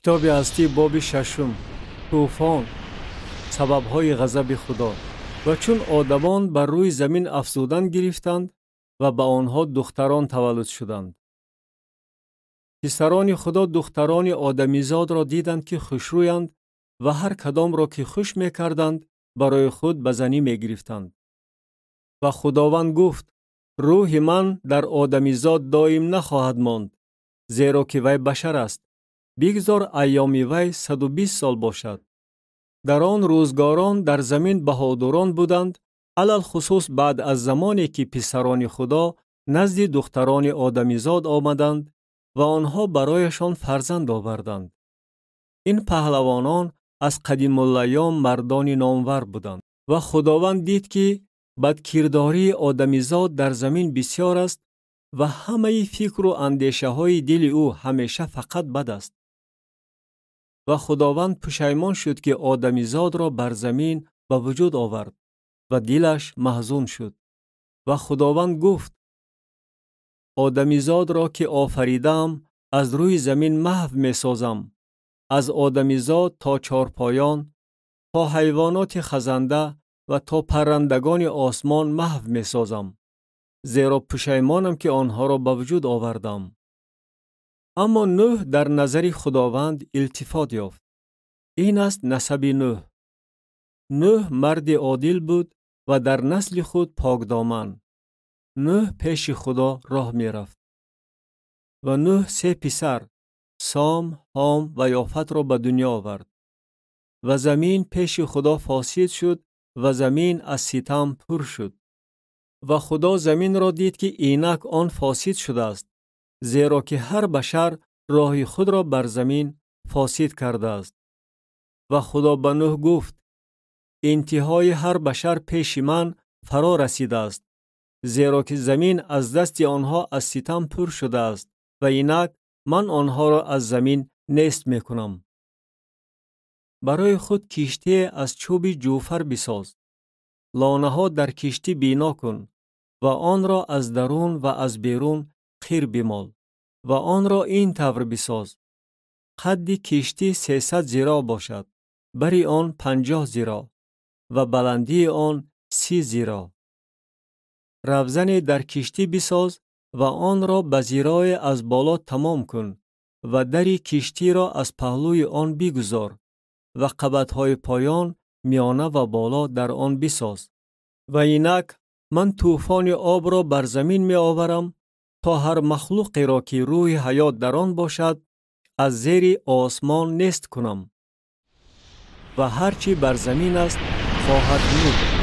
کتاب هستی باب ششم. طوفان، سببهای غضب خدا. و چون آدمان بر روی زمین افزودن گرفتند و به آنها دختران تولد شدند. پسران خدا دختران آدمیزاد را دیدند که خوشرویند و هر کدام را که خوش می‌کردند برای خود به زنی می‌گرفتند. و خداوند گفت: روح من در آدمیزاد دائم نخواهد ماند، زیرا که وی بشر است. بگذار ایام وی 120 سال باشد. در آن روزگاران در زمین بهادران بودند، علل خصوص بعد از زمانی که پسران خدا نزد دختران آدمیزاد آمدند و آنها برایشان فرزند آوردند. این پهلوانان از قدیم الایام مردان نامور بودند و خداوند دید که بدکرداری آدمیزاد در زمین بسیار است و همه فکر و اندیشه های دل او همیشه فقط بد است. و خداوند پشیمان شد که آدمیزاد را بر زمین به وجود آورد و دلش محزون شد. و خداوند گفت: آدمیزاد را که آفریدم از روی زمین محو می سازم، از آدمیزاد تا چارپایان، تا حیوانات خزنده و تا پرندگان آسمان محو می سازم، زیرا پشیمانم که آنها را به وجود آوردم. اما نوح در نظر خداوند التفات یافت. این است نسب نوح. نوح مرد عادل بود و در نسل خود پاکدامن. نوح پیش خدا راه می رفت. و نوح 3 پسر، سام، هام و یافت را به دنیا آورد. و زمین پیش خدا فاسد شد و زمین از ستم پر شد. و خدا زمین را دید که اینک آن فاسد شده است، زیرا که هر بشر راه خود را بر زمین فاسد کرده است. و خدا به نوح گفت: انتهای هر بشر پیش من فرا رسیده است، زیرا که زمین از دست آنها از ستم پر شده است و اینک من آنها را از زمین نیست می کنم. برای خود کشتی از چوب جوفر بساز، لانه ها در کشتی بنا کن و آن را از درون و از بیرون خیر بمال و آن را این طور بساز: قد کشتی 300 ذراع باشد، بری آن 50 ذراع و بلندی آن 30 ذراع. روزن در کشتی بساز و آن را به ذراع از بالا تمام کن و دری کشتی را از پهلوی آن بگذار و قبضهای پایان، میانه و بالا در آن بساز. و اینک من طوفان آب را بر زمین می آورم تا هر مخلوقی را که روح حیات در آن باشد از زیر آسمان نیست کنم و هرچی بر زمین است خواهد بود.